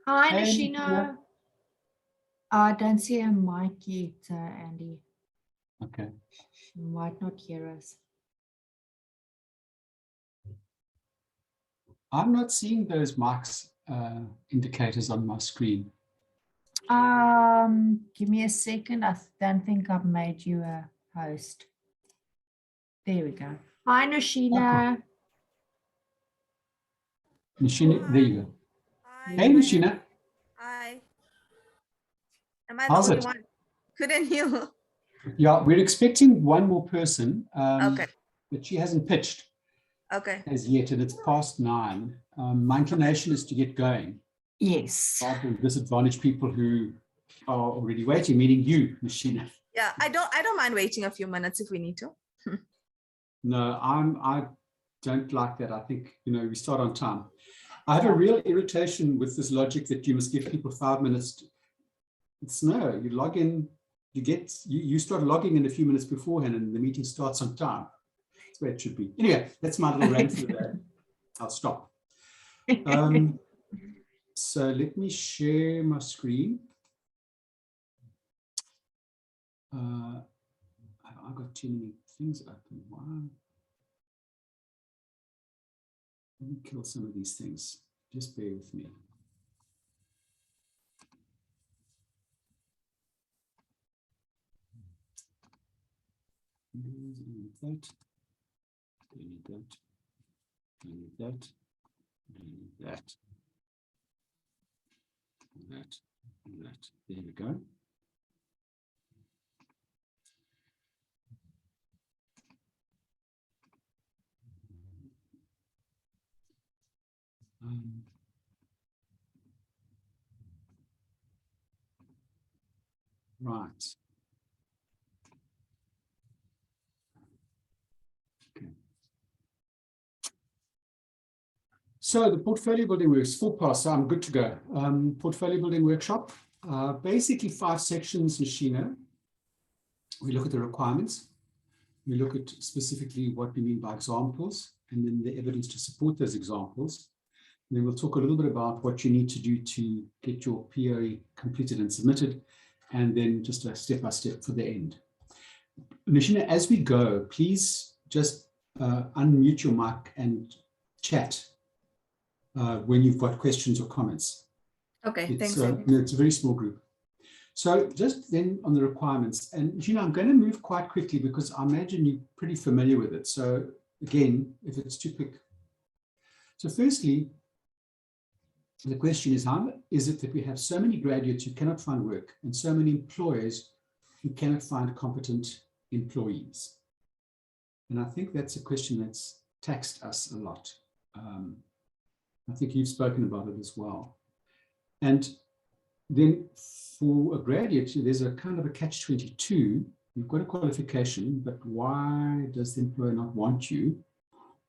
Hi, Hey, Nashina. I don't see a mic yet, Andy. okay. She might not hear us. I'm not seeing those marks indicators on my screen. Give me a second. I don't think I've made you a host. There we go. Hi, Nashina. Oh, cool. Nashina, there you go. Hi. Hey, Nashina. Hi. Am I the How's only it? one? Couldn't you? Yeah, we're expecting one more person, Okay. but she hasn't pitched Okay. as yet, and it's past 9. My inclination is to get going. Yes. Rather than disadvantage people who are already waiting, meaning you, Nashina. Yeah, I don't mind waiting a few minutes if we need to. No, I don't like that. I think, we start on time. I have a real irritation with this logic that you must give people 5 minutes. It's no, you log in, you start logging in a few minutes beforehand and the meeting starts on time. That's where it should be. Anyway, that's my little rant for the day. I'll stop. So let me share my screen. I've got too many things open. Why? Let me kill some of these things. Just bear with me. That, don't need that, don't need that, don't need that, that, that. There we go. Right. Okay. So the portfolio building works full pass. So I'm good to go. Portfolio building workshop. Basically 5 sections, Nashina. We look at the requirements. We look at specifically what we mean by examples, and then the evidence to support those examples. And then we'll talk a little bit about what you need to do to get your POE completed and submitted, and then just a step-by-step for the end. Nashina, as we go, please just unmute your mic and chat when you've got questions or comments. Okay, thanks. It's a very small group. So just then on the requirements, and I'm going to move quite quickly because I imagine you're pretty familiar with it. So again, if it's too quick. So firstly, the question is, how is it that we have so many graduates who cannot find work and so many employers who cannot find competent employees? And I think that's a question that's taxed us a lot. I think you've spoken about it as well. And then for a graduate, there's a kind of a catch-22. You've got a qualification, but why does the employer not want you?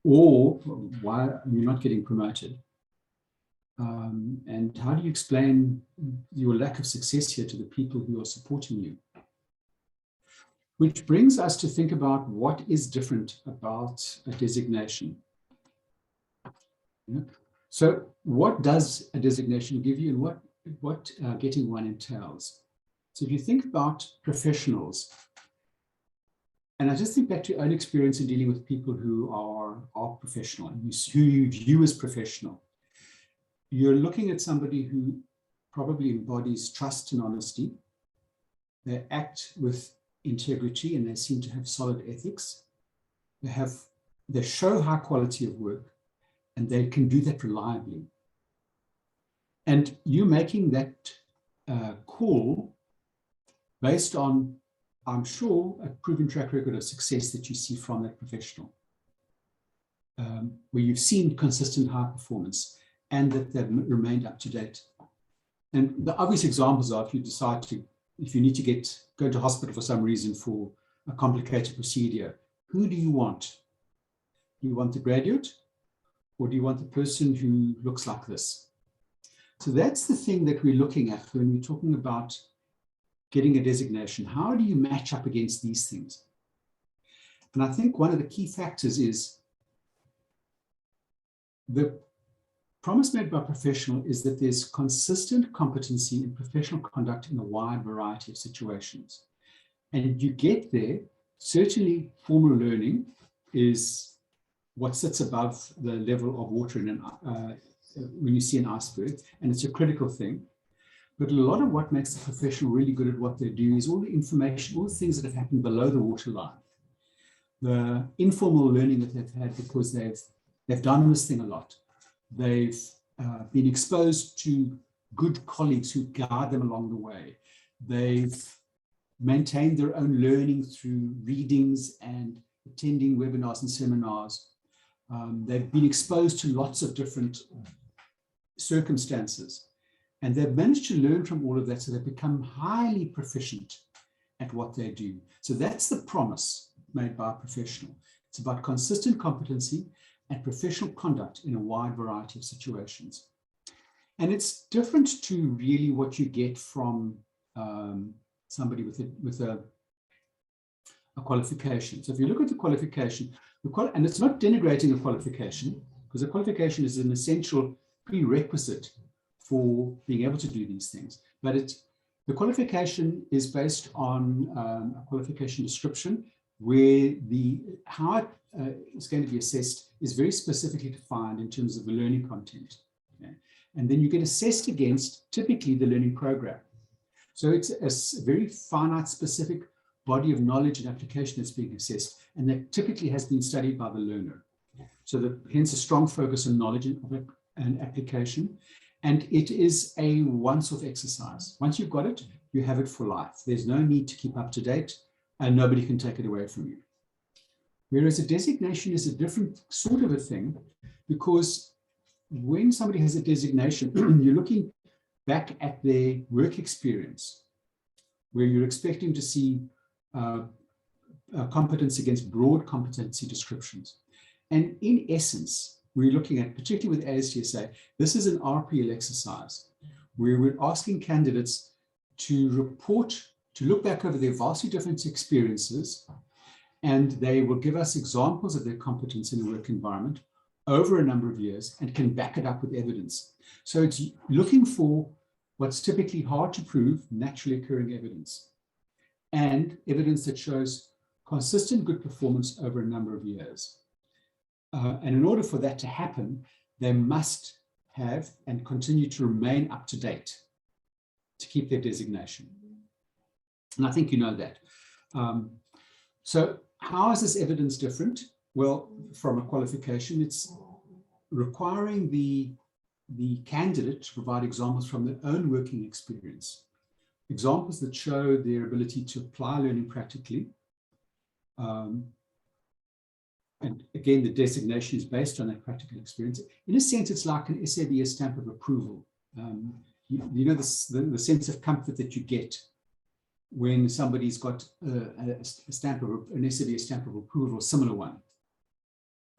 Or why are you not getting promoted? And how do you explain your lack of success here to the people who are supporting you? Which brings us to think about what is different about a designation. Yeah. So what does a designation give you, and what getting one entails? So if you think about professionals, and I just think back to your own experience in dealing with people who are professional, and who you view as professional, you're looking at somebody who probably embodies trust and honesty. They act with integrity and they seem to have solid ethics. They show high quality of work, and they can do that reliably. And you making that call based on, I'm sure, a proven track record of success that you see from that professional, where you've seen consistent high performance and that they've remained up to date. And the obvious examples are if you need to go to hospital for some reason for a complicated procedure, who do you want? Do you want the graduate, Or do you want the person who looks like this? So that's the thing that we're looking at when we're talking about getting a designation. How do you match up against these things? And I think one of the key factors is the promise made by professional is that there's consistent competency in professional conduct in a wide variety of situations. And you get there, certainly formal learning is what sits above the level of water in when you see an iceberg, and it's a critical thing. But a lot of what makes the professional really good at what they do is all the information, all the things that have happened below the waterline. The informal learning that they've had because they've done this thing a lot. They've been exposed to good colleagues who guide them along the way. They've maintained their own learning through readings and attending webinars and seminars. They've been exposed to lots of different circumstances. And they've managed to learn from all of that, so they've become highly proficient at what they do. So that's the promise made by a professional. It's about consistent competency and professional conduct in a wide variety of situations. And it's different to really what you get from somebody with a qualification. So if you look at the qualification, and it's not denigrating a qualification, because a qualification is an essential prerequisite for being able to do these things. But the qualification is based on a qualification description where how it's going to be assessed is very specifically defined in terms of the learning content. Okay? And then you get assessed against typically the learning program. So it's a very finite, specific body of knowledge and application that's being assessed, and that typically has been studied by the learner. So hence a strong focus on knowledge and application. And it is a once-off exercise. Once you've got it, you have it for life. There's no need to keep up to date, and nobody can take it away from you. Whereas a designation is a different sort of a thing, because when somebody has a designation, you're looking back at their work experience, where you're expecting to see competence against broad competency descriptions. And in essence, we're looking at, particularly with ASDSA, this is an RPL exercise where we're asking candidates to report, to look back over their vastly different experiences, and they will give us examples of their competence in a work environment over a number of years and can back it up with evidence. So it's looking for what's typically hard to prove, naturally occurring evidence, and evidence that shows consistent good performance over a number of years. And in order for that to happen, they must have and continue to remain up to date to keep their designation. And I think you know that. So how is this evidence different? Well, from a qualification, it's requiring the candidate to provide examples from their own working experience, examples that show their ability to apply learning practically. And again, the designation is based on that practical experience. In a sense, it's like an SABS stamp of approval. You know, the sense of comfort that you get when somebody's got an SABS stamp of approval, or similar one,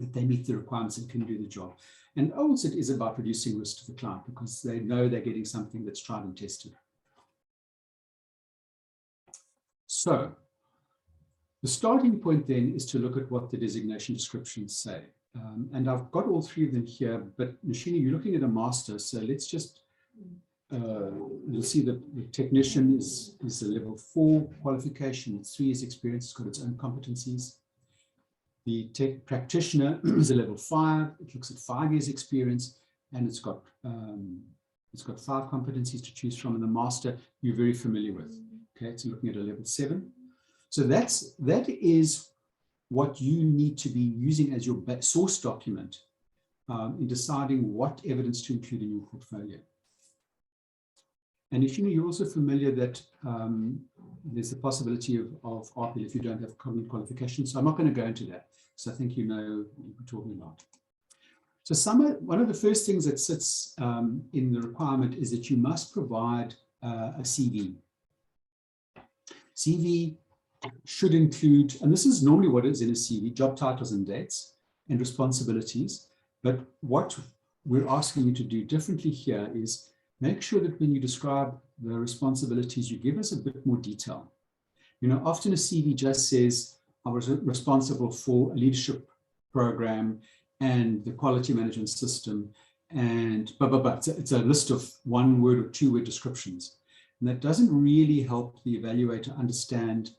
that they meet the requirements and can do the job. And also it is about reducing risk to the client because they know they're getting something that's tried and tested. So the starting point then is to look at what the designation descriptions say. And I've got all three of them here, but Nashini, you're looking at a master. So let's just, you'll see that the technician is a level 4 qualification, 3 years experience, it's got its own competencies. The practitioner is a level 5, it looks at 5 years experience, and it's got 5 competencies to choose from, and the master you're very familiar with. Okay, it's looking at a level 7. So that is what you need to be using as your source document in deciding what evidence to include in your portfolio. And if you're also familiar that there's the possibility of RPL if you don't have covenant qualifications. So I'm not going to go into that because I think you know what we're talking about. So one of the first things that sits in the requirement is that you must provide a CV. CV should include, and this is normally what is in a CV, job titles and dates and responsibilities, But what we're asking you to do differently here is make sure that when you describe the responsibilities, you give us a bit more detail. You know, often a CV just says, I was responsible for a leadership program and the quality management system and blah, blah, blah. It's a list of 1-word or 2-word descriptions. And that doesn't really help the evaluator understand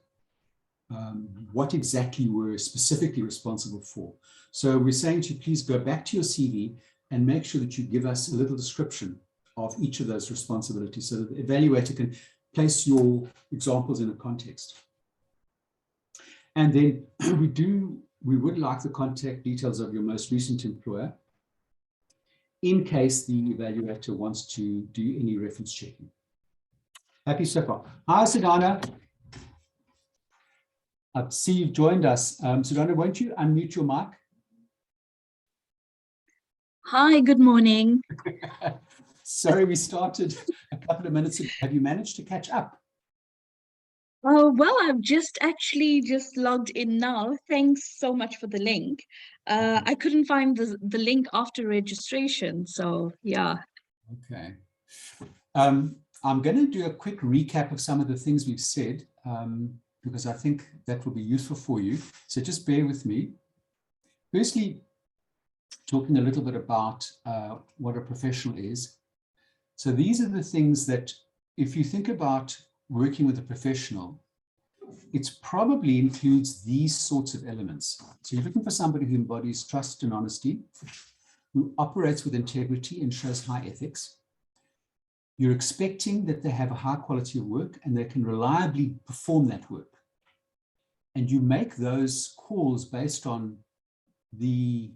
what exactly you were specifically responsible for. So we're saying to you, please go back to your CV and make sure that you give us a little description of each of those responsibilities so that the evaluator can place your examples in a context. And then we would like the contact details of your most recent employer in case the evaluator wants to do any reference checking. Happy so far. Hi, Sedana. I see you've joined us. Sedana, won't you unmute your mic? Hi, good morning. Sorry, we started a couple of minutes ago. Have you managed to catch up? Oh, well, I've just logged in now. Thanks so much for the link. I couldn't find the link after registration, so yeah. Okay. I'm going to do a quick recap of some of the things we've said, because I think that will be useful for you. So just bear with me. Firstly, talking a little bit about what a professional is. So these are the things that, if you think about working with a professional, it probably includes these sorts of elements. So you're looking for somebody who embodies trust and honesty, who operates with integrity and shows high ethics. You're expecting that they have a high quality of work and they can reliably perform that work. And you make those calls based on the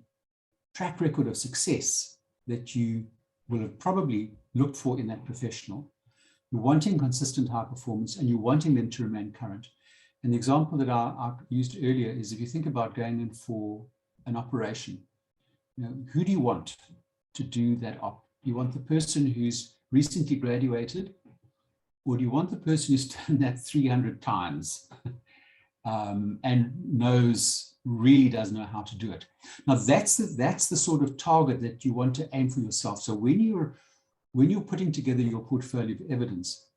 track record of success that you will have probably looked for in that professional. You're wanting consistent high performance and you're wanting them to remain current. And the example that I used earlier is if you think about going in for an operation, you know, who do you want to do that op? Do you want the person who's recently graduated, or do you want the person who's done that 300 times and really does know how to do it? Now that's the sort of target that you want to aim for yourself. So when you're putting together your portfolio of evidence,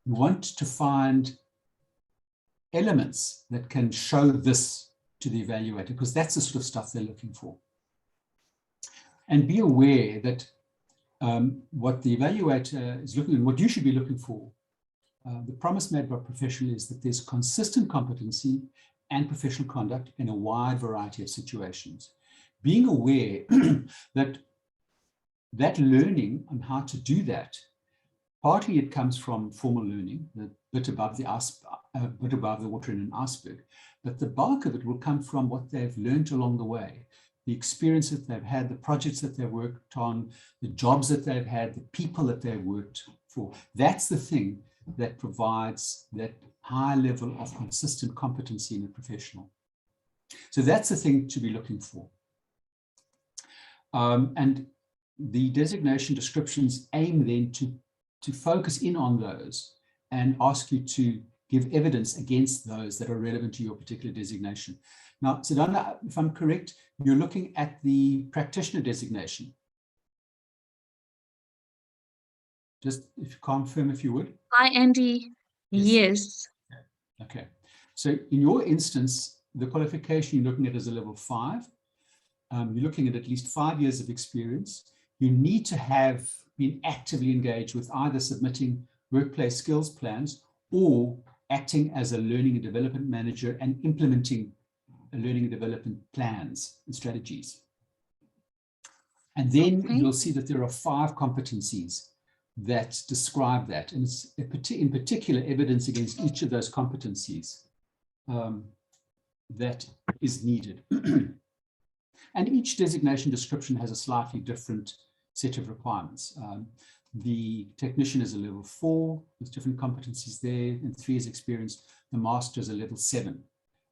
you want to find elements that can show this to the evaluator, because that's the sort of stuff they're looking for. And be aware that what the evaluator is looking at, what you should be looking for, the promise made by professional is that there's consistent competency and professional conduct in a wide variety of situations. Being aware that learning on how to do that, partly it comes from formal learning, the bit above the water in an iceberg, but the bulk of it will come from what they've learned along the way, the experience that they've had, the projects that they've worked on, the jobs that they've had, the people that they've worked for. That's the thing that provides that high level of consistent competency in a professional. So that's the thing to be looking for. And the designation descriptions aim then to focus in on those and ask you to give evidence against those that are relevant to your particular designation. Now, Sedana, if I'm correct, you're looking at the practitioner designation. Just if you confirm, if you would. Hi, Andy. Yes. Okay. So in your instance, the qualification you're looking at is a level 5. You're looking at least 5 years of experience. You need to have been actively engaged with either submitting workplace skills plans or acting as a learning and development manager and implementing learning and development plans and strategies. And then you'll see that there are 5 competencies that describe that. And it's in particular evidence against each of those competencies that is needed. And each designation description has a slightly different set of requirements. The technician is a level 4, there's different competencies there, and 3 years experience. The master is a level 7,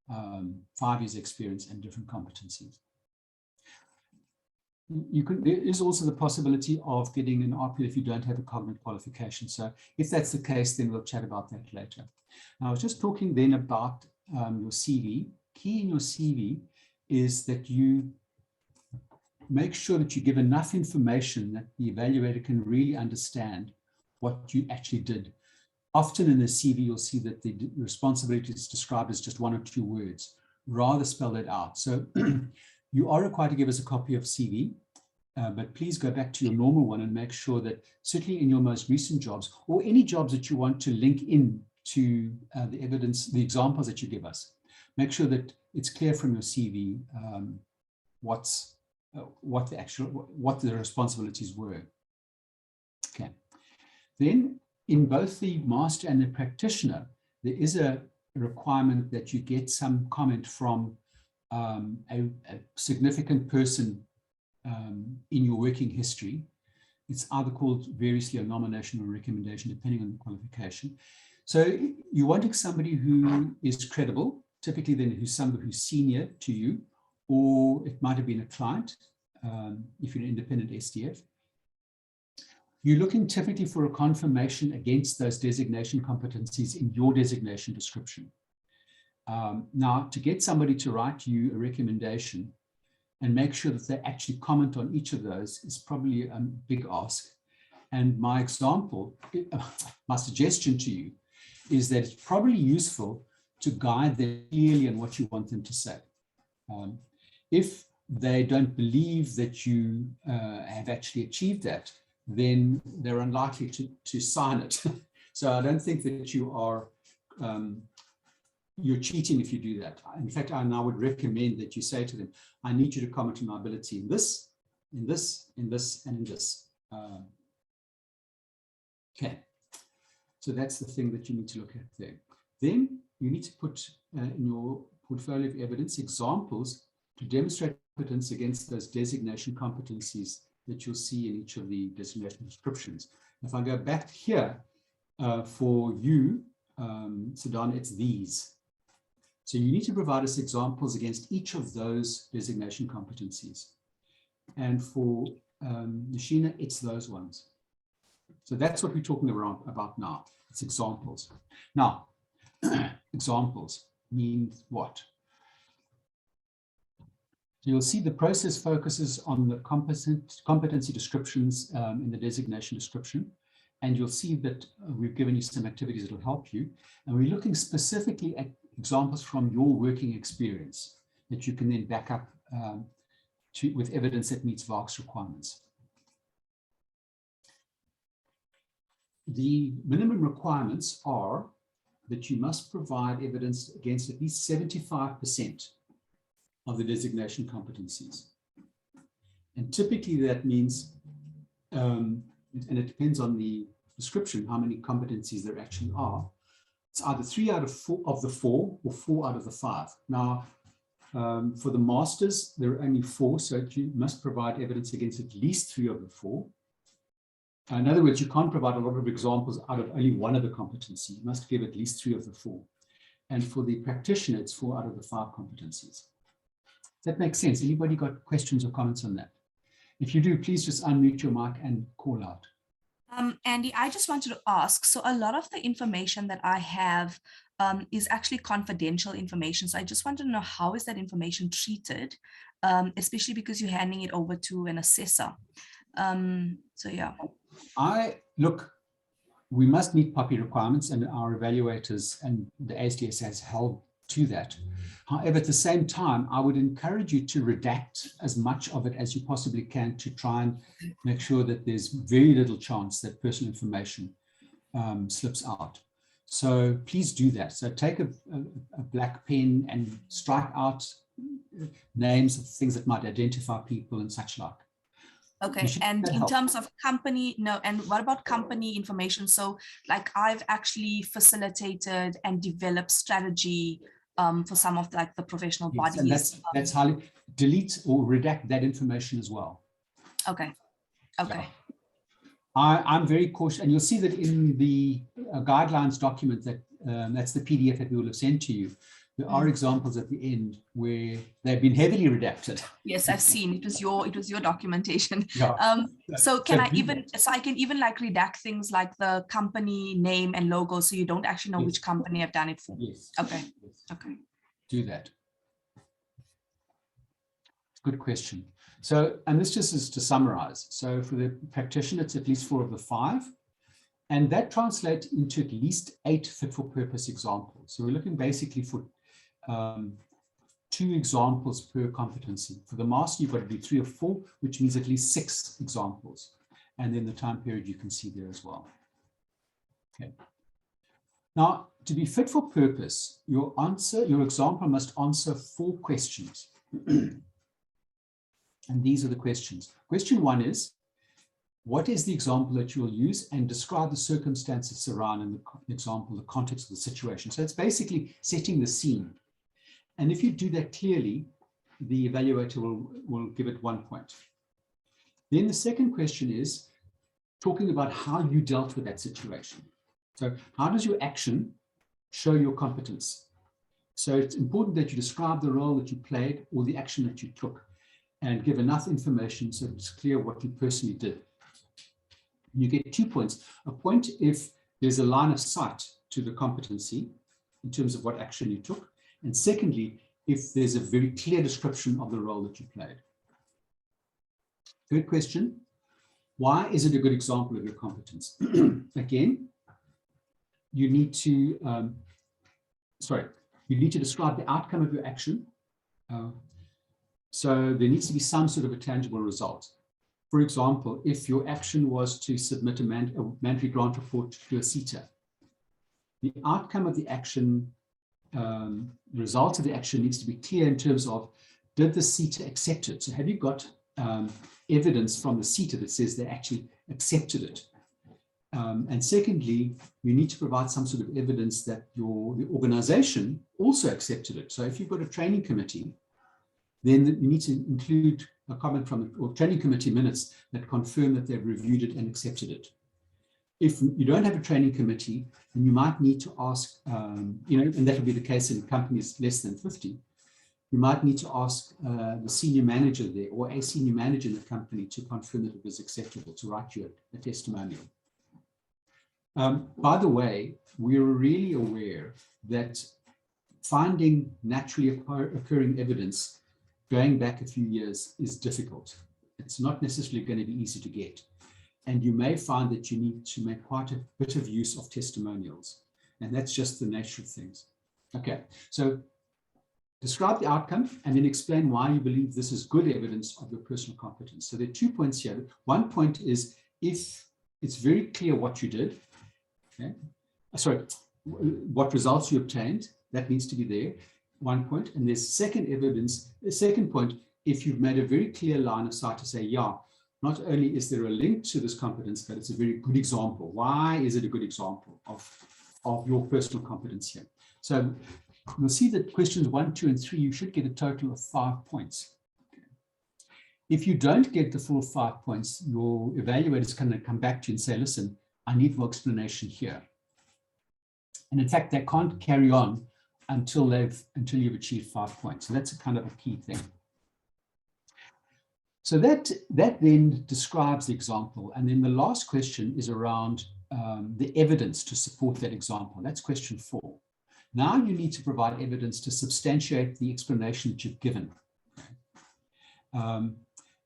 5 years experience and different competencies. There is also the possibility of getting an RP if you don't have a cognate qualification. So if that's the case, then we'll chat about that later. Now, I was just talking then about your CV. Key in your CV is that you make sure that you give enough information that the evaluator can really understand what you actually did. Often in the CV, you'll see that the responsibility is described as just 1 or 2 words. Rather spell it out. So you are required to give us a copy of CV, but please go back to your normal one and make sure that certainly in your most recent jobs or any jobs that you want to link in to the evidence, the examples that you give us, make sure that it's clear from your CV what the responsibilities were. Okay. Then in both the master and the practitioner, there is a requirement that you get some comment from a significant person in your working history. It's either called variously a nomination or a recommendation, depending on the qualification. So you want somebody who is credible, typically then who's somebody who's senior to you, or it might have been a client, if you're an independent SDF. You're looking typically for a confirmation against those designation competencies in your designation description. Now, to get somebody to write you a recommendation and make sure that they actually comment on each of those is probably a big ask. And my example, my suggestion to you is that it's probably useful to guide them clearly on what you want them to say. If they don't believe that you have actually achieved that, then they're unlikely to sign it. So I don't think that you are, you're cheating if you do that. In fact, I would recommend that you say to them, I need you to comment on my ability in this, in this, in this, and in this. Okay, so that's the thing that you need to look at there. Then you need to put in your portfolio of evidence examples to demonstrate competence against those designation competencies that you'll see in each of the designation descriptions. If I go back here for you, Sedana, it's these. So you need to provide us examples against each of those designation competencies. And for Nashina, it's those ones. So that's what we're talking about now. It's examples. Now, examples mean what? So you'll see the process focuses on the competency descriptions in the designation description. And you'll see that we've given you some activities that will help you. And we're looking specifically at examples from your working experience that you can then back up with evidence that meets VARC's requirements. The minimum requirements are that you must provide evidence against at least 75% of the designation competencies. And typically that means, and it depends on the description, how many competencies there actually are. It's either 3 out of the 4 or 4 out of the 5. Now, for the masters, there are only 4, so you must provide evidence against at least 3 of the 4. In other words, you can't provide a lot of examples out of only 1 of the competency. You must give at least 3 of the 4. And for the practitioner, it's 4 out of the 5 competencies. Does that make sense? Anybody got questions or comments on that? If you do, please just unmute your mic and call out. Andy, I just wanted to ask, so a lot of the information that I have is actually confidential information. So I just wanted to know, how is that information treated, especially because you're handing it over to an assessor. So yeah. Look, we must meet POPI requirements, and our evaluators and the ASDSA has held to that. However, at the same time, I would encourage you to redact as much of it as you possibly can to try and make sure that there's very little chance that personal information slips out. So please do that. So take a black pen and strike out names of things that might identify people and such like. Okay, and in terms of company, no, and what about company information? So like I've actually facilitated and developed strategy for some of like the professional bodies. And that's highly, delete or redact that information as well. Okay, okay. Yeah. I'm very cautious, and you'll see that in the guidelines document that that's the PDF that we will have sent to you. There are examples at the end where they've been heavily redacted. Yes, I've seen it was your documentation. Yeah. So can I even like redact things like the company name and logo, so you don't actually know Yes. which company I've done it for? Yes. Okay. Yes. Okay. Do that. Good question. So, and this just is to summarize. So for the practitioner, it's at least 4 of the 5. And that translates into at least 8 fit for purpose examples. So we're looking basically for 2 examples per competency. For the master, you've got to do 3 or 4, which means at least 6 examples. And then the time period you can see there as well. Okay. Now, to be fit for purpose, your example must answer 4 questions. And these are the questions. Question 1 is, what is the example that you'll use, and describe the circumstances surrounding the example, the context of the situation. So it's basically setting the scene. And if you do that clearly, the evaluator will give it 1 point. Then the second question is talking about how you dealt with that situation. So how does your action show your competence? So it's important that you describe the role that you played or the action that you took and give enough information so it's clear what you personally did. You get 2 points. A point if there's a line of sight to the competency in terms of what action you took. And secondly, if there's a very clear description of the role that you played. Third question, why is it a good example of your competence? Again, you need to, you need to describe the outcome of your action. So there needs to be some sort of a tangible result. For example, if your action was to submit a mandatory grant report to a CETA, the outcome of the action, the result of the action needs to be clear in terms of, did the CETA accept it? So have you got evidence from the CETA that says they actually accepted it? And secondly, you need to provide some sort of evidence that the organization also accepted it. So if you've got a training committee, then you need to include a comment from the training committee minutes that confirm that they've reviewed it and accepted it. If you don't have a training committee, then you might need to ask, and that will be the case in companies less than 50, you might need to ask the senior manager there or a senior manager in the company to confirm that it was acceptable, to write you a testimonial. By the way, we're really aware that finding naturally occurring evidence going back a few years is difficult. It's not necessarily going to be easy to get. And you may find that you need to make quite a bit of use of testimonials. And that's just the nature of things. Okay, so describe the outcome and then explain why you believe this is good evidence of your personal competence. So there are 2 points here. 1 point is if it's very clear what you did, okay? What results you obtained, that needs to be there. 1 point. And there's second evidence, the second point, if you've made a very clear line of sight to say, yeah, not only is there a link to this competence, but it's a very good example. Why is it a good example of your personal competence here? So you'll see that questions 1, 2, and 3, you should get a total of 5 points. If you don't get the full 5 points, your evaluator is going to come back to you and say, listen, I need more explanation here. And in fact, they can't carry on until you've achieved 5 points. So that's a kind of a key thing. So that then describes the example. And then the last question is around the evidence to support that example. That's question 4. Now you need to provide evidence to substantiate the explanation that you've given.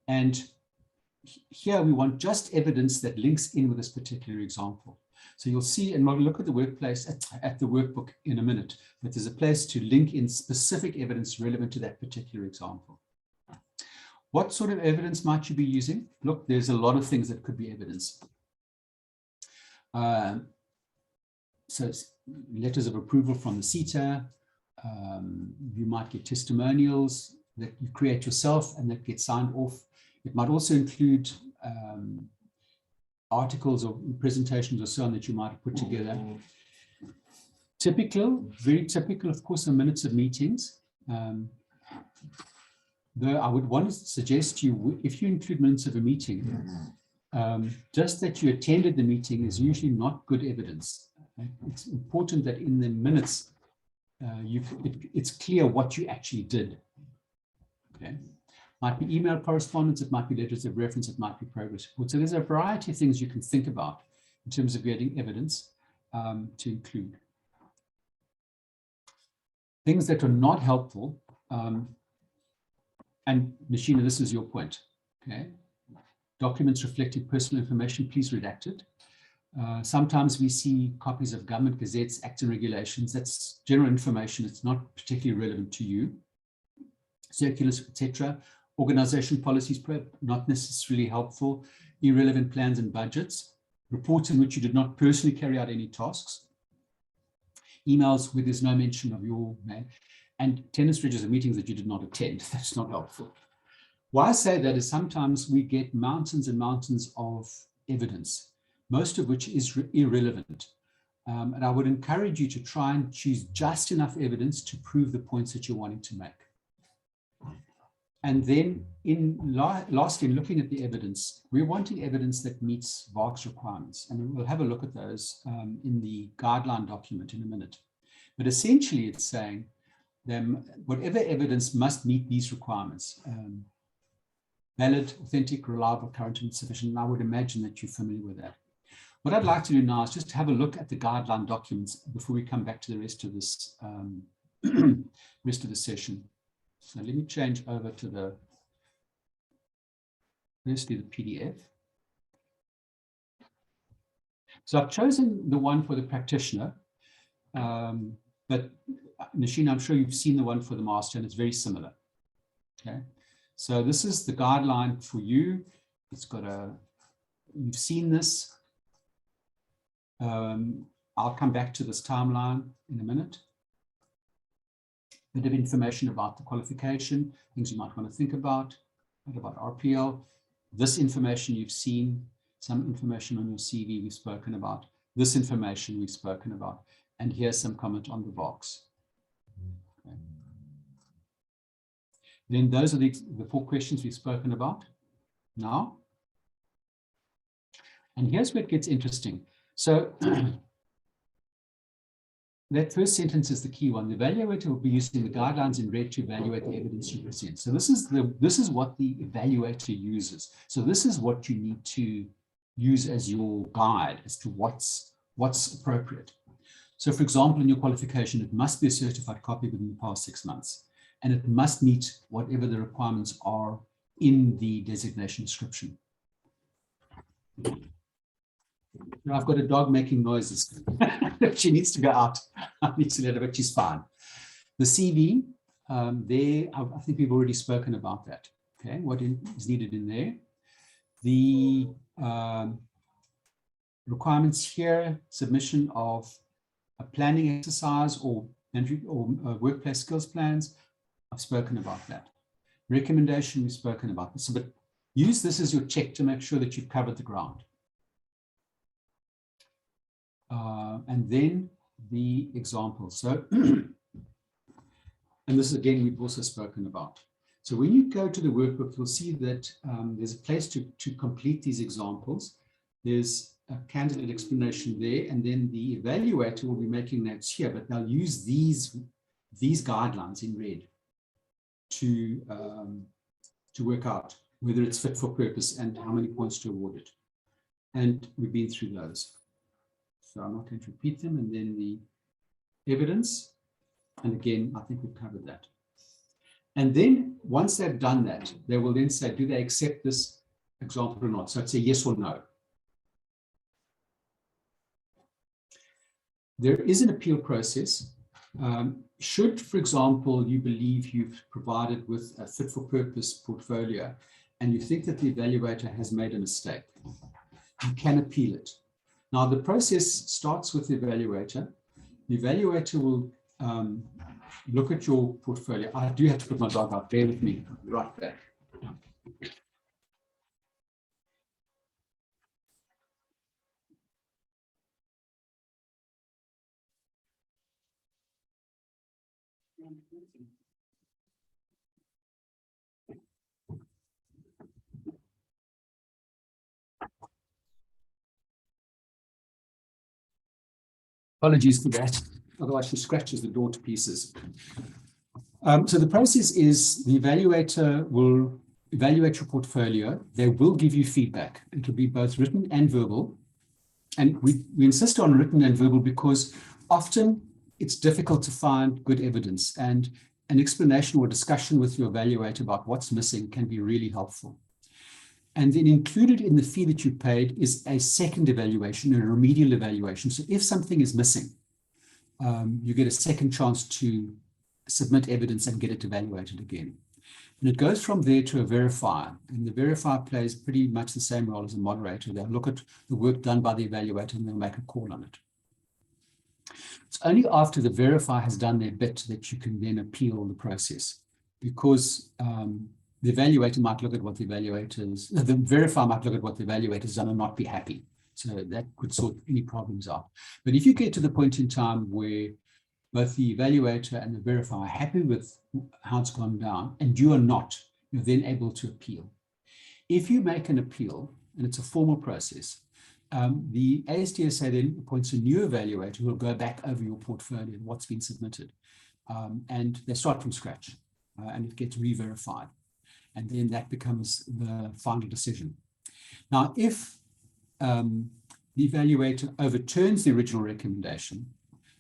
And here we want just evidence that links in with this particular example. So you'll see, and we'll look at the workplace at the workbook in a minute, that there's a place to link in specific evidence relevant to that particular example. What sort of evidence might you be using? Look, there's a lot of things that could be evidence. So letters of approval from the CETA, you might get testimonials that you create yourself and that get signed off. It might also include articles or presentations or so on that you might have put together. Typical, very typical, of course, are minutes of meetings. Though I would want to suggest to you, if you include minutes of a meeting, just that you attended the meeting is usually not good evidence. It's important that in the minutes, it's clear what you actually did. Okay. Might be email correspondence, it might be letters of reference, it might be progress reports. So there's a variety of things you can think about in terms of getting evidence to include. Things that are not helpful, and Nashina, this is your point. Okay. Documents reflecting personal information, please redact it. Sometimes we see copies of government gazettes, acts and regulations. That's general information. It's not particularly relevant to you. Circulars, etc. Organization policies, not necessarily helpful. Irrelevant plans and budgets. Reports in which you did not personally carry out any tasks. Emails where there's no mention of your name. And attendance registers of meetings that you did not attend. That's not helpful. Why I say that is sometimes we get mountains and mountains of evidence, most of which is irrelevant. And I would encourage you to try and choose just enough evidence to prove the points that you're wanting to make. And then lastly, in looking at the evidence, we're wanting evidence that meets VARC's requirements. And we'll have a look at those in the guideline document in a minute. But essentially it's saying that whatever evidence must meet these requirements. Valid, authentic, reliable, current, and sufficient. And I would imagine that you're familiar with that. What I'd like to do now is just have a look at the guideline documents before we come back to the rest of this session. So let me change over to firstly the PDF. So I've chosen the one for the practitioner, but Nashina, I'm sure you've seen the one for the master, and it's very similar. Okay. So this is the guideline for you. It's got you've seen this. I'll come back to this timeline in a minute. A bit of information about the qualification, things you might want to think about RPL. This information you've seen, some information on your CV we've spoken about, this information we've spoken about, and here's some comment on the box. Okay. Then those are the 4 questions we've spoken about now. And here's where it gets interesting. So that first sentence is the key one. The evaluator will be using the guidelines in red to evaluate the evidence you present. So this is what the evaluator uses. So this is what you need to use as your guide as to what's appropriate. So for example, in your qualification, it must be a certified copy within the past 6 months, and it must meet whatever the requirements are in the designation description. I've got a dog making noises. She needs to go out. I need to let her, but she's fine. The CV, I think we've already spoken about that. Okay, what is needed in there. The requirements here, submission of a planning exercise or workplace skills plans. I've spoken about that. Recommendation, we've spoken about this. But use this as your check to make sure that you've covered the ground. And then the examples. So, and this again, we've also spoken about. So when you go to the workbook, you'll see that there's a place to complete these examples. There's a candidate explanation there, and then the evaluator will be making notes here, but they'll use these guidelines in red to work out whether it's fit for purpose and how many points to award it. And we've been through those. So I'm not going to repeat them. And then the evidence. And again, I think we've covered that. And then once they've done that, they will then say, do they accept this example or not? So it's a yes or no. There is an appeal process. Should, for example, you believe you've provided with a fit for purpose portfolio and you think that the evaluator has made a mistake, you can appeal it. Now, the process starts with the evaluator. The evaluator will look at your portfolio. I do have to put my dog out. Bear with me. I'll be right back. Apologies for that. Otherwise, she scratches the door to pieces. So the process is the evaluator will evaluate your portfolio. They will give you feedback. It will be both written and verbal. And we insist on written and verbal because often it's difficult to find good evidence, and an explanation or discussion with your evaluator about what's missing can be really helpful. And then included in the fee that you paid is a second evaluation, a remedial evaluation. So if something is missing, you get a second chance to submit evidence and get it evaluated again. And it goes from there to a verifier. And the verifier plays pretty much the same role as a moderator. They'll look at the work done by the evaluator and they'll make a call on it. It's only after the verifier has done their bit that you can then appeal the process, because the evaluator might look at what the verifier might look at what the evaluator's done and not be happy. So that could sort any problems out. But if you get to the point in time where both the evaluator and the verifier are happy with how it's gone down, and you are not, you're then able to appeal. If you make an appeal, and it's a formal process, the ASDSA then appoints a new evaluator who will go back over your portfolio and what's been submitted. And they start from scratch, and it gets re-verified. And then that becomes the final decision. Now, if the evaluator overturns the original recommendation,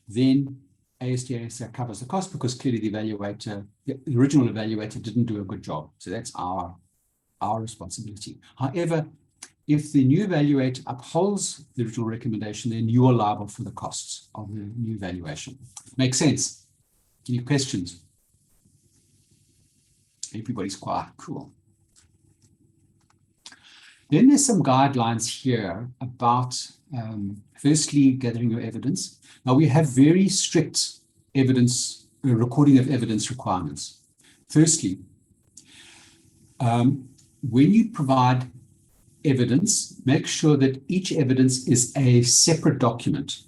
then ASDSA covers the cost, because clearly the original evaluator didn't do a good job. So that's our responsibility. However, if the new evaluator upholds the original recommendation, then you are liable for the costs of the new evaluation. Makes sense? Any questions? Everybody's quiet. Cool. Then there's some guidelines here about, firstly, gathering your evidence. Now, we have very strict evidence, recording of evidence requirements. Firstly, when you provide evidence, make sure that each evidence is a separate document.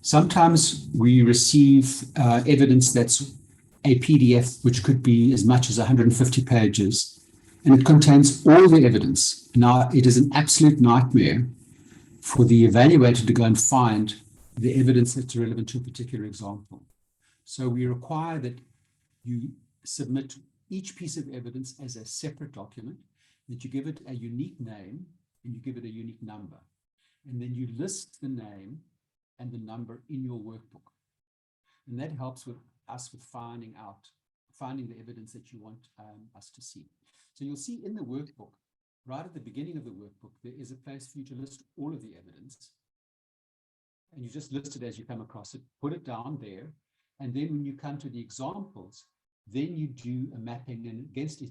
Sometimes we receive evidence that's a PDF, which could be as much as 150 pages, and it contains all the evidence. Now, it is an absolute nightmare for the evaluator to go and find the evidence that's relevant to a particular example. So we require that you submit each piece of evidence as a separate document, that you give it a unique name and you give it a unique number. And then you list the name and the number in your workbook. And that helps us with finding the evidence that you want us to see. So you'll see in the workbook, right at the beginning of the workbook, there is a place for you to list all of the evidence. And you just list it as you come across it, put it down there. And then when you come to the examples, then you do a mapping, and against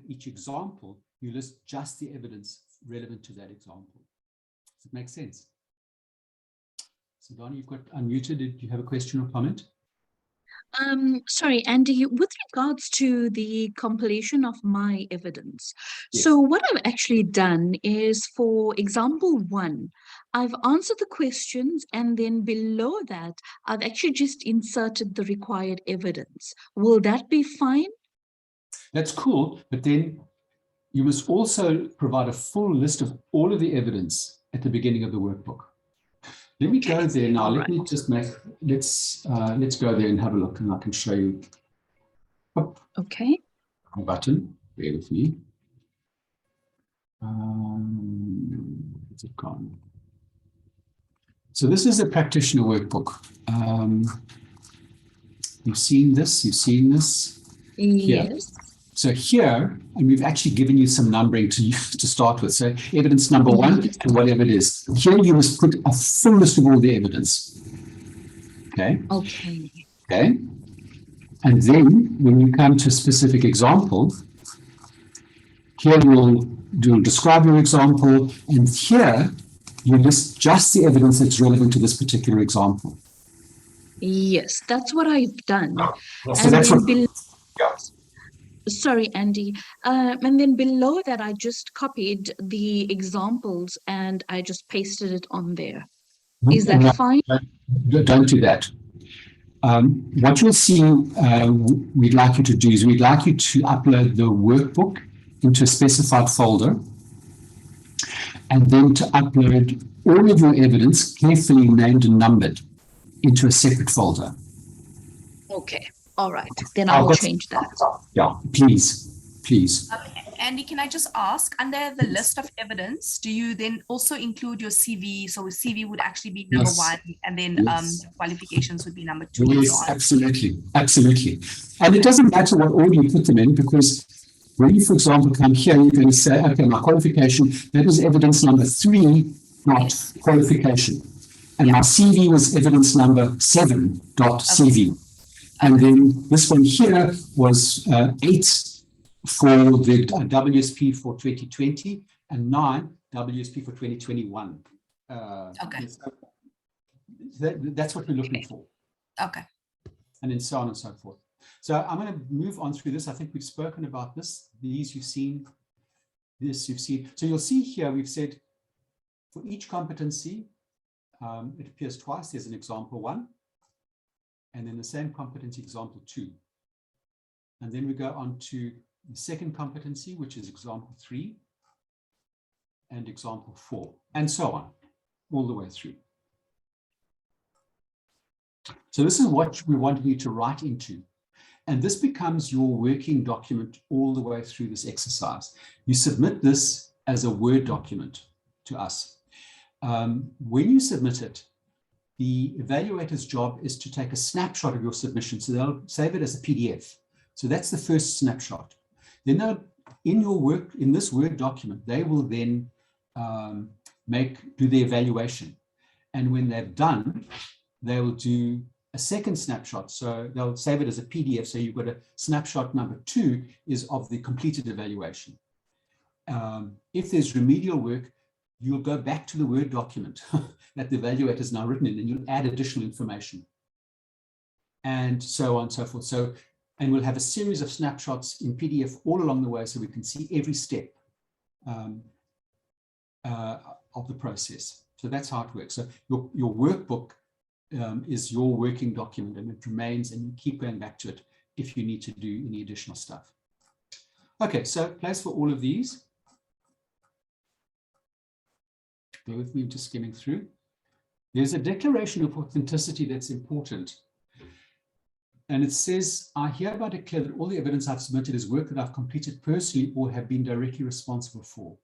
each example, you list just the evidence relevant to that example. Does it make sense? So Donna, you've got unmuted. Did you have a question or comment? Sorry, Andy, with regards to the compilation of my evidence. Yes. So what I've actually done is, for example 1, I've answered the questions, and then below that, I've actually just inserted the required evidence. Will that be fine? That's cool, but then you must also provide a full list of all of the evidence at the beginning of the workbook. Let me go there now. Let me just let's go there and have a look, and I can show you. Okay. A button. Bear with me. Where's it gone? So this is a practitioner workbook. You've seen this. You've seen this. Yes. Here. So here, and we've actually given you some numbering to start with. So evidence number 1, and whatever it is. Here you must put a full list of all the evidence. Okay. Okay. Okay. And then when you come to a specific example, here you'll describe your example, and here you list just the evidence that's relevant to this particular example. Yes, that's what I've done. So that's what. Yeah. Sorry, Andy. And then below that, I just copied the examples and I just pasted it on there. Is that fine? Don't do that. What you'll see we'd like you to do is we'd like you to upload the workbook into a specified folder, and then to upload all of your evidence, carefully named and numbered, into a separate folder. Okay. All right. Then I will change that. Yeah, please. Okay. Andy, can I just ask, under the list of evidence, do you then also include your CV? So CV would actually be number 1, and then qualifications would be number 2. Yes, absolutely. And it doesn't matter what order you put them in, because when you, for example, come here, you're going to say, okay, my qualification, that was evidence number 3, not qualification. And my CV was evidence number 7, dot CV. And then this one here was 8 for the WSP for 2020 and 9 WSP for 2021. Okay. So that's what we're looking for. Okay. And then so on and so forth. So I'm going to move on through this. I think we've spoken about this. These you've seen. This you've seen. So you'll see here we've said for each competency, it appears twice. There's an example 1, and then the same competency example 2. And then we go on to the second competency, which is example 3 and example 4, and so on, all the way through. So this is what we want you to write into. And this becomes your working document all the way through this exercise. You submit this as a Word document to us. When you submit it, the evaluator's job is to take a snapshot of your submission. So they'll save it as a PDF. So that's the first snapshot. Then they'll, in this Word document, they will then do the evaluation. And when they've done, they will do a second snapshot. So they'll save it as a PDF. So you've got a snapshot number 2 is of the completed evaluation. If there's remedial work, you'll go back to the Word document that the evaluator has now written in, and you'll add additional information, and so on and so forth. So, and we'll have a series of snapshots in PDF all along the way, so we can see every step of the process. So that's how it works. So your workbook is your working document, and it remains, and you keep going back to it if you need to do any additional stuff. Okay, so place for all of these. Bear with me, just skimming through. There's a declaration of authenticity that's important. And it says, I hereby declare that all the evidence I've submitted is work that I've completed personally or have been directly responsible for.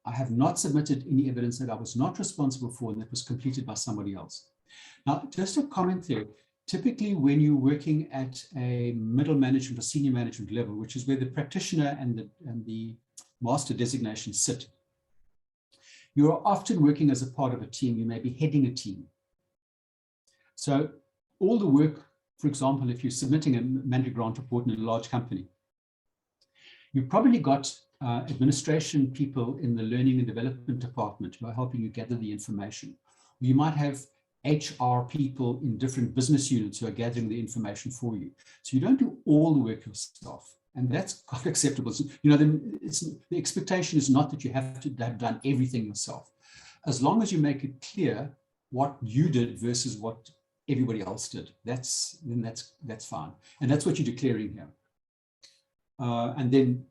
I have not submitted any evidence that I was not responsible for and that was completed by somebody else. Now, just a comment there. Typically, when you're working at a middle management or senior management level, which is where the practitioner and the master designation sit, you are often working as a part of a team. You may be heading a team. So all the work, for example, if you're submitting a manager grant report in a large company, you've probably got administration people in the learning and development department who are helping you gather the information. You might have HR people in different business units who are gathering the information for you. So you don't do all the work yourself. And that's quite acceptable. So, you know, the expectation is not that you have to have done everything yourself. As long as you make it clear what you did versus what everybody else did, that's fine. And that's what you're declaring here. And then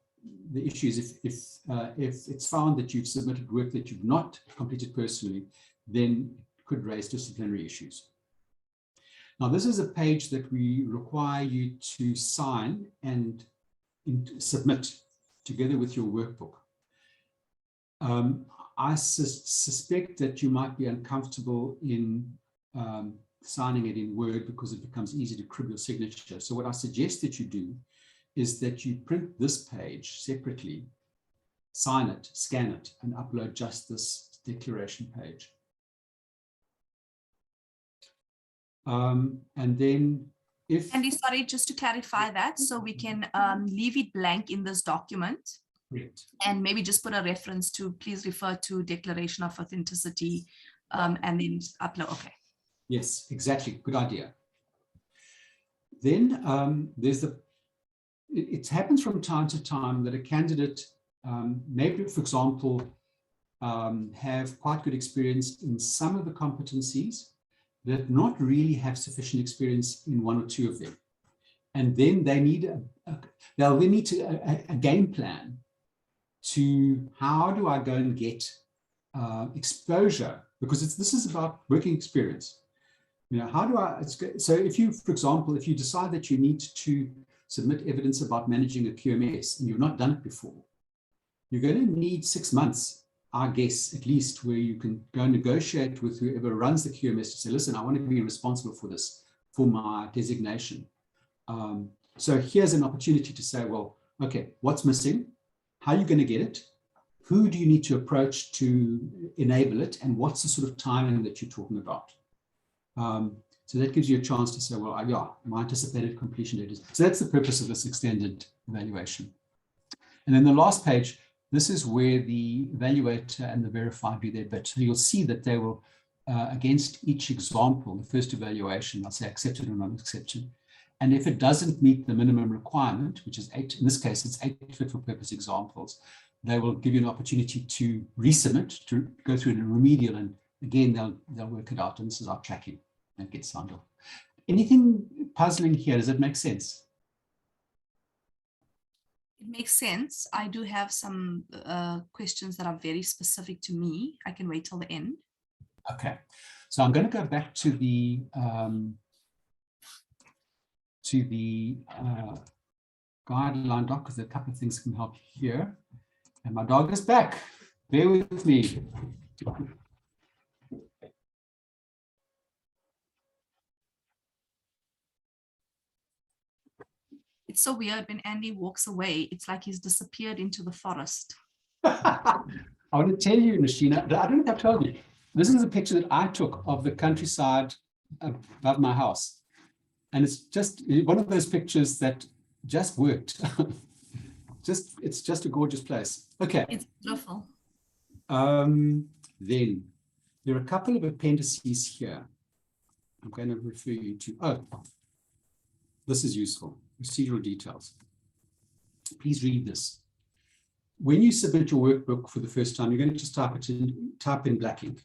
the issue is if it's found that you've submitted work that you've not completed personally, then it could raise disciplinary issues. Now, this is a page that we require you to sign and submit together with your workbook. I suspect that you might be uncomfortable in signing it in Word because it becomes easy to crib your signature. So what I suggest that you do is that you print this page separately, sign it, scan it, and upload just this declaration page. And then Andy, sorry, just to clarify that, so we can leave it blank in this document. Correct. And maybe just put a reference to, please refer to Declaration of Authenticity, and then upload. Okay. Yes, exactly. Good idea. Then it happens from time to time that a candidate maybe, for example, have quite good experience in some of the competencies, that not really have sufficient experience in one or two of them. And then they need a game plan to how do I go and get exposure, because this is about working experience. You know, how do I, so if you, for example, if you decide that you need to submit evidence about managing a QMS and you've not done it before, you're going to need 6 months, I guess, at least, where you can go and negotiate with whoever runs the QMS to say, listen, I want to be responsible for this, for my designation. So here's an opportunity to say, well, okay, what's missing? How are you going to get it? Who do you need to approach to enable it? And what's the sort of timing that you're talking about? So that gives you a chance to say, well, yeah, my anticipated completion date is. So that's the purpose of this extended evaluation. And then the last page, this is where the evaluator and the verifier do their bit. So you'll see that they will, against each example, the first evaluation, they'll say accepted or not accepted. And if it doesn't meet the minimum requirement, which is 8, in this case, it's 8 fit for purpose examples, they will give you an opportunity to resubmit, to go through a remedial, and again, they'll work it out. And this is our tracking that gets signed off. Anything puzzling here? Does it make sense? It makes sense. I do have some questions that are very specific to me. I can wait till the end. Okay, so I'm going to go back to the guideline doc, because there are a couple of things can help here. And my dog is back. Bear with me. It's so weird when Andy walks away. It's like he's disappeared into the forest. I want to tell you, Nashina, I don't know if I told you, this is a picture that I took of the countryside above my house. And it's just one of those pictures that just worked. It's just a gorgeous place. Okay. It's beautiful. Then there are a couple of appendices here. I'm going to refer you to, oh, this is useful. Procedural details. Please read this. When you submit your workbook for the first time, you're going to just type in black ink.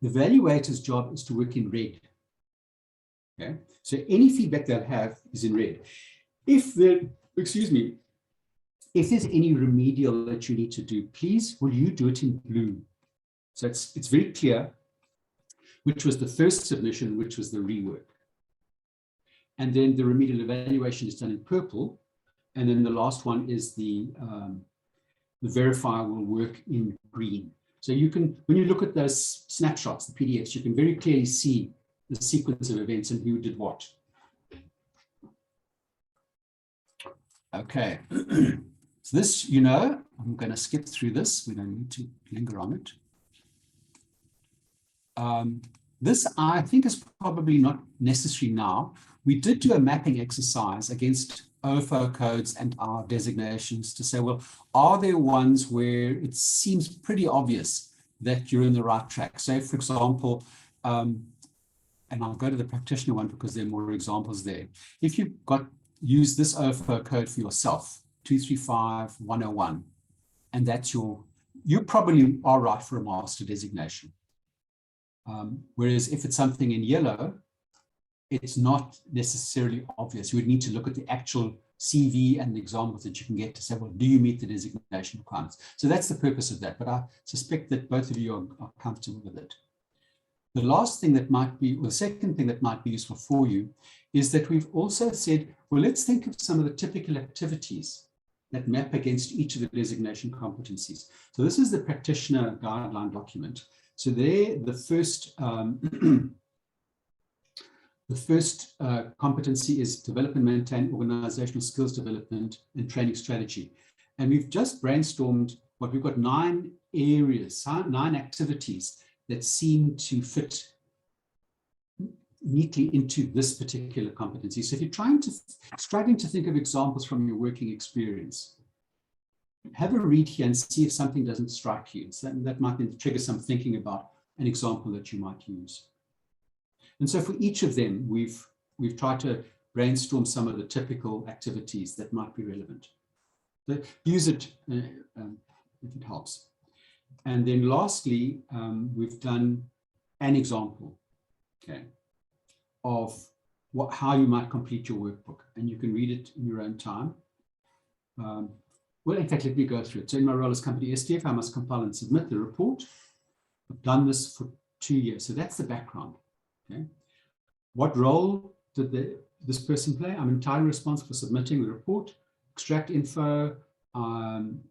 The evaluator's job is to work in red. Okay, so any feedback they'll have is in red. If there's any remedial that you need to do, please, will you do it in blue? So it's very clear which was the first submission, which was the rework. And then the remedial evaluation is done in purple. And then the last one is the verifier will work in green. So you can, when you look at those snapshots, the PDFs, you can very clearly see the sequence of events and who did what. Okay. So this, you know, I'm going to skip through this. We don't need to linger on it. This, I think, is probably not necessary now. We did do a mapping exercise against OFO codes and our designations to say, well, are there ones where it seems pretty obvious that you're in the right track? So, for example, and I'll go to the practitioner one because there are more examples there. If you've use this OFO code for yourself, 235101, and that's you probably are right for a master designation. Whereas if it's something in yellow, it's not necessarily obvious. You would need to look at the actual CV and the examples that you can get to say, well, do you meet the designation requirements? So that's the purpose of that, but I suspect that both of you are comfortable with it. The last thing that might be, or the second thing that might be useful for you is that we've also said, well, let's think of some of the typical activities that map against each of the designation competencies. So this is the practitioner guideline document. So there, the first competency is develop and maintain organizational skills development and training strategy. And we've just brainstormed what we've got 9 areas, 9 activities that seem to fit neatly into this particular competency. So if you're struggling to think of examples from your working experience, have a read here and see if something doesn't strike you. So that might then trigger some thinking about an example that you might use. And so for each of them, we've tried to brainstorm some of the typical activities that might be relevant. So use it if it helps. And then lastly, we've done an example, okay, of how you might complete your workbook. And you can read it in your own time. Well, in fact, let me go through it. So in my role as company STF, I must compile and submit the report. I've done this for 2 years. So that's the background. Okay. What role did this person play? I'm entirely responsible for submitting the report, extract info, and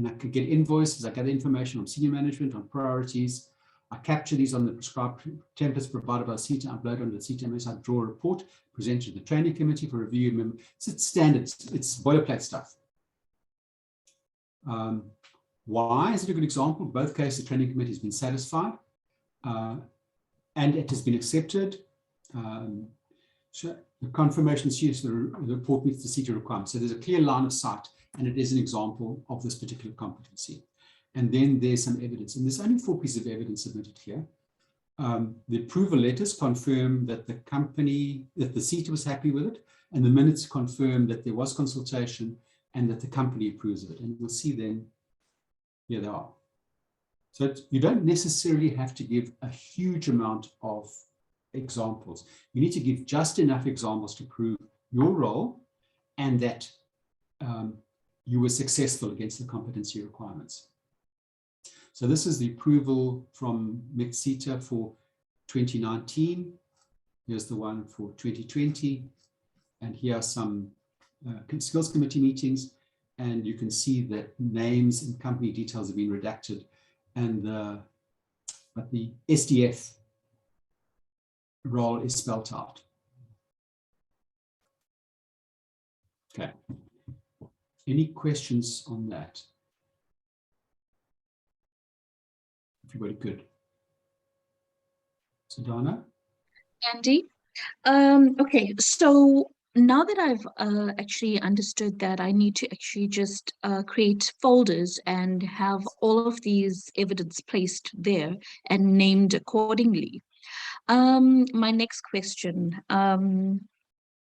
I could get invoices, I gather information on senior management, on priorities. I capture these on the prescribed templates provided by CETA, upload onto the CETA MS, I draw a report, present to the training committee for review. It's standard, it's boilerplate stuff. Why is it a good example? Both cases, the training committee has been satisfied and it has been accepted. So the confirmation is the report meets the CETA requirements. So there's a clear line of sight, and it is an example of this particular competency. And then there's some evidence, and there's only 4 pieces of evidence submitted here. The approval letters confirm that the company, that the CETA was happy with it, and the minutes confirm that there was consultation and that the company approves of it. And we'll see then, here they are. So you don't necessarily have to give a huge amount of examples. You need to give just enough examples to prove your role and that you were successful against the competency requirements. So this is the approval from CETA for 2019. Here's the one for 2020. And here are some skills committee meetings. And you can see that names and company details have been redacted. And but the SDF role is spelled out. Okay. Any questions on that? Everybody good? So Dana? Andy? Okay, so now that I've actually understood that I need to actually just create folders and have all of these evidence placed there and named accordingly. My next question,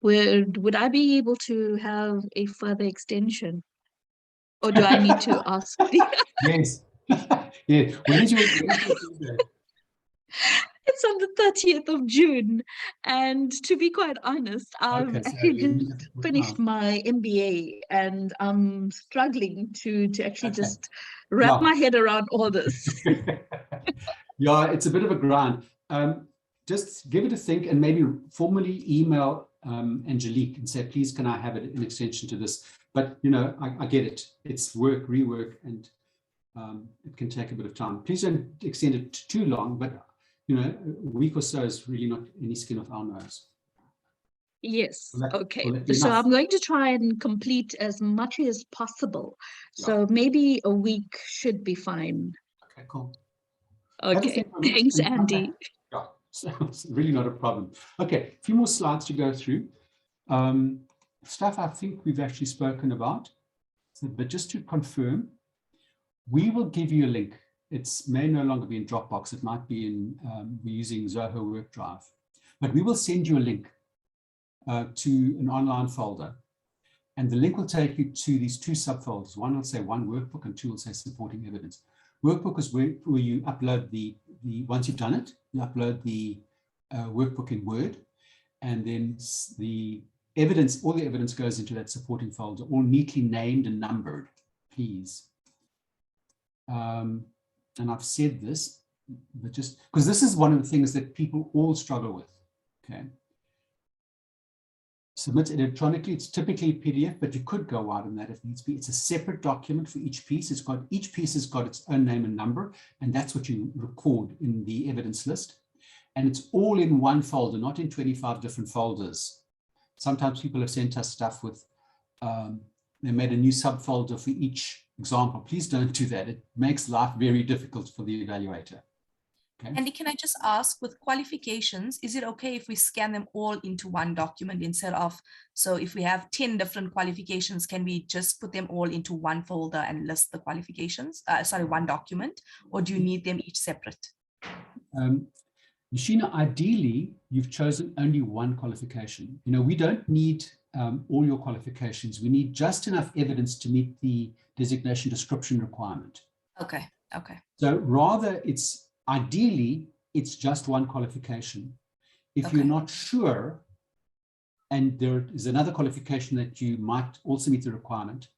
would I be able to have a further extension? Or do I need to ask? Yes. Yeah. When is your It's on the 30th of June. And to be quite honest, I've Okay, so actually you- just finished my MBA and I'm struggling to actually Okay. just wrap Yeah. my head around all this. Yeah, it's a bit of a grind. Just give it a think and maybe formally email Angelique and say, please, can I have it an extension to this? But, you know, I get it. It's work, rework, and it can take a bit of time. Please don't extend it too long, but, you know, a week or so is really not any skin off our nose. Yes, okay. Will that be So enough? I'm going to try and complete as much as possible. Yeah. So maybe a week should be fine. Okay, cool. Have a Okay, think on it thanks, and come Andy. back. Yeah, so it's really not a problem. Okay, a few more slides to go through. Stuff I think we've actually spoken about, but just to confirm, we will give you a link. It may no longer be in Dropbox. It might be in, we're using Zoho WorkDrive, but we will send you a link to an online folder. And the link will take you to these 2 subfolders. One will say one workbook and 2 will say supporting evidence. Workbook is where you upload the once you've done it, you upload the workbook in Word, and then the evidence, all the evidence goes into that supporting folder, all neatly named and numbered, please. And I've said this, but just because this is one of the things that people all struggle with, okay? Submit electronically, it's typically PDF, but you could go out on that if needs be. It's a separate document for each piece. Each piece has got its own name and number, and that's what you record in the evidence list. And it's all in one folder, not in 25 different folders. Sometimes people have sent us stuff with, they made a new subfolder for each example. Please don't do that. It makes life very difficult for the evaluator. Okay. Andy, can I just ask, with qualifications, is it okay if we scan them all into one document instead of, so if we have 10 different qualifications, can we just put them all into one folder and list the qualifications? Sorry, one document, or do you need them each separate? Nishina, ideally, you've chosen only one qualification. You know, we don't need all your qualifications. We need just enough evidence to meet the designation description requirement. Okay, okay. So rather, ideally, it's just one qualification. If you're not sure, and there is another qualification that you might also meet the requirement,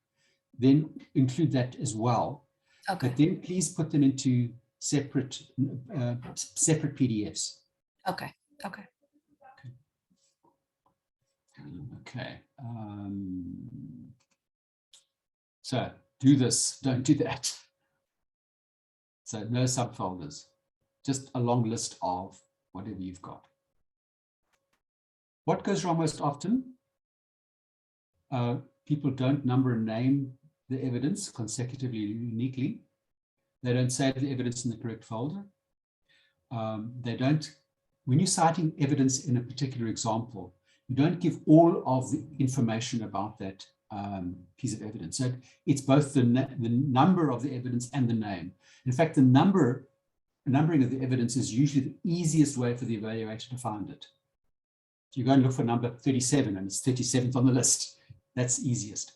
then include that as well. Okay. But then please put them into separate PDFs. Okay, okay. Okay. So do this, don't do that. So no subfolders. just a long list of whatever you've got. What goes wrong most often? People don't number and name the evidence consecutively, uniquely. They don't save the evidence in the correct folder. They don't, when you're citing evidence in a particular example, you don't give all of the information about that piece of evidence. So it's both the number of the evidence and the name. In fact, the numbering of the evidence is usually the easiest way for the evaluator to find it. So you go and look for number 37 and it's 37th on the list. That's easiest.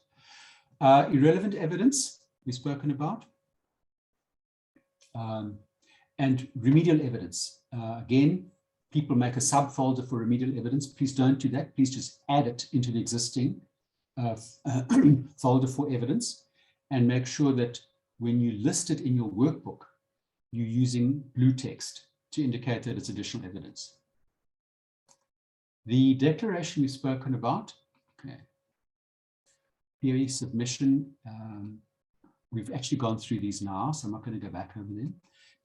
Irrelevant evidence we've spoken about. And remedial evidence. Again, people make a subfolder for remedial evidence. Please don't do that. Please just add it into the existing folder for evidence and make sure that when you list it in your workbook, you're using blue text to indicate that it's additional evidence. The declaration we've spoken about, okay. Theory, submission, we've actually gone through these now, so I'm not going to go back over them.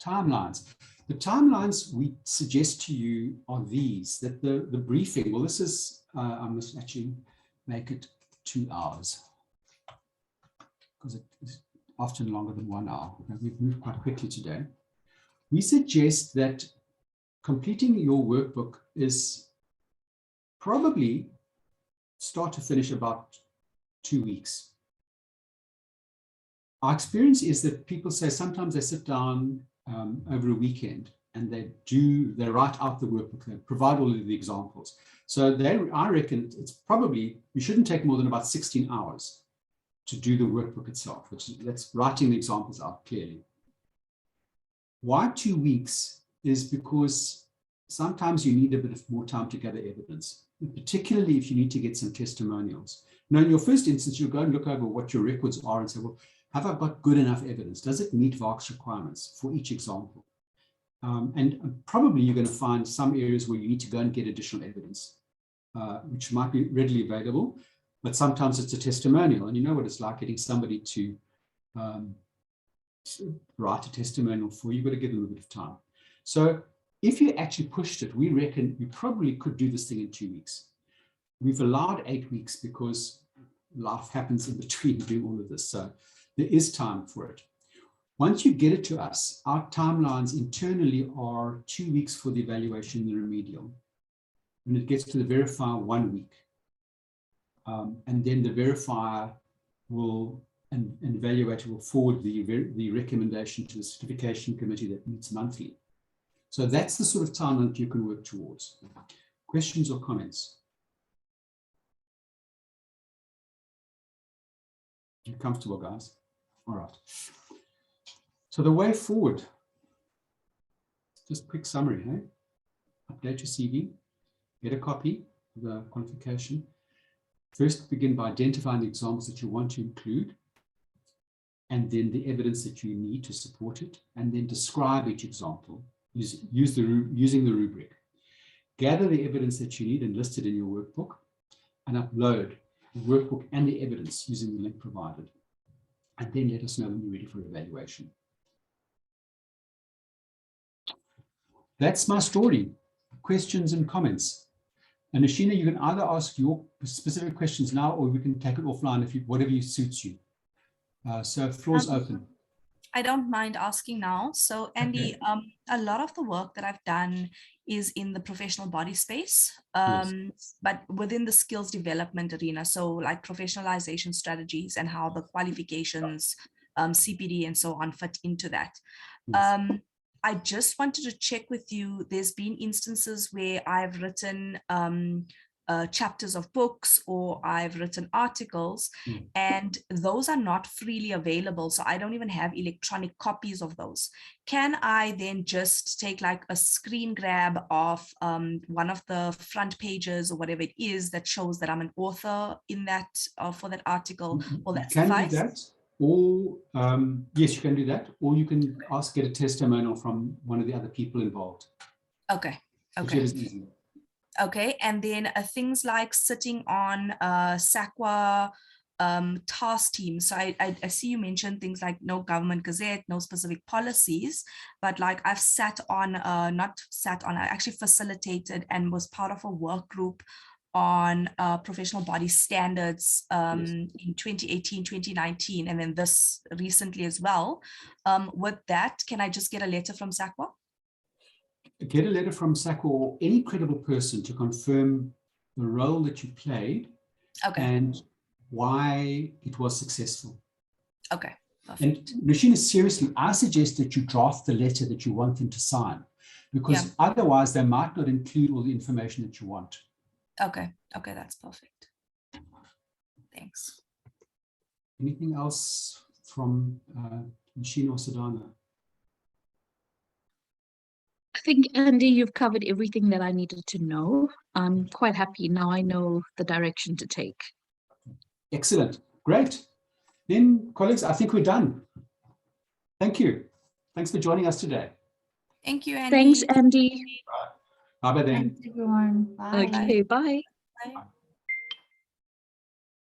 Timelines. The timelines we suggest to you are these, that the briefing, well, this is, I must actually make it 2 hours because it is often longer than 1 hour. We've moved quite quickly today. We suggest that completing your workbook is probably start to finish about 2 weeks. Our experience is that people say sometimes they sit down over a weekend and they write out the workbook, they provide all of the examples. So I reckon it's probably, you shouldn't take more than about 16 hours to do the workbook itself, that's writing the examples out clearly. Why 2 weeks is because sometimes you need a bit of more time to gather evidence, particularly if you need to get some testimonials. Now, in your first instance, you'll go and look over what your records are and say, well, have I got good enough evidence? Does it meet VARC's requirements for each example? And probably you're going to find some areas where you need to go and get additional evidence, which might be readily available, but sometimes it's a testimonial. And you know what it's like getting somebody to write a testimonial for you. You've got to give them a bit of time. So if you actually pushed it, we reckon you probably could do this thing in 2 weeks. We've allowed 8 weeks because life happens in between doing all of this. So there is time for it. Once you get it to us, our timelines internally are 2 weeks for the evaluation and the remedial. When it gets to the verifier, 1 week. And then the verifier will, and evaluator will forward the recommendation to the certification committee that meets monthly. So that's the sort of timeline that you can work towards. Questions or comments? You comfortable, guys? All right. So the way forward, just a quick summary, hey? Update your CV, get a copy of the qualification. First, begin by identifying the examples that you want to include, and then the evidence that you need to support it, and then describe each example using the rubric. Gather the evidence that you need and list it in your workbook, and upload the workbook and the evidence using the link provided. And then let us know when you're ready for evaluation. That's my story. Questions and comments. And Ashina, you can either ask your specific questions now, or we can take it offline if you, whatever suits you. So floor's open. I don't mind asking now. So Andy, Okay. a lot of the work that I've done is in the professional body space, Yes. but within the skills development arena. So like professionalization strategies and how the qualifications, CPD and so on fit into that. Yes. I just wanted to check with you, there's been instances where I've written chapters of books or I've written articles, and those are not freely available. So I don't even have electronic copies of those. Can I then just take like a screen grab of one of the front pages or whatever it is that shows that I'm an author in that for that article? Will that suffice? Do that, or yes, you can do that, or you can get a testimonial from one of the other people involved. Okay. Okay. Whichever is easy. Okay, and then things like sitting on SAQA task teams. So I see you mentioned things like no government gazette, no specific policies, but like I've I actually facilitated and was part of a work group on professional body standards in 2018, 2019, and then this recently as well. With that, can I just get a letter from SACWA? Get a letter from SACWA or any credible person to confirm the role that you played and why it was successful. Okay, perfect. And Rashina, seriously, I suggest that you draft the letter that you want them to sign, because otherwise they might not include all the information that you want. Okay, that's perfect. Thanks. Anything else from Rashina or Sadhana? I think, Andy, you've covered everything that I needed to know. I'm quite happy now. I know the direction to take. Excellent. Great. Then, colleagues, I think we're done. Thank you. Thanks for joining us today. Thank you, Andy. Thanks, Andy. Bye-bye then. Thanks, everyone. Bye. Okay, bye. Bye.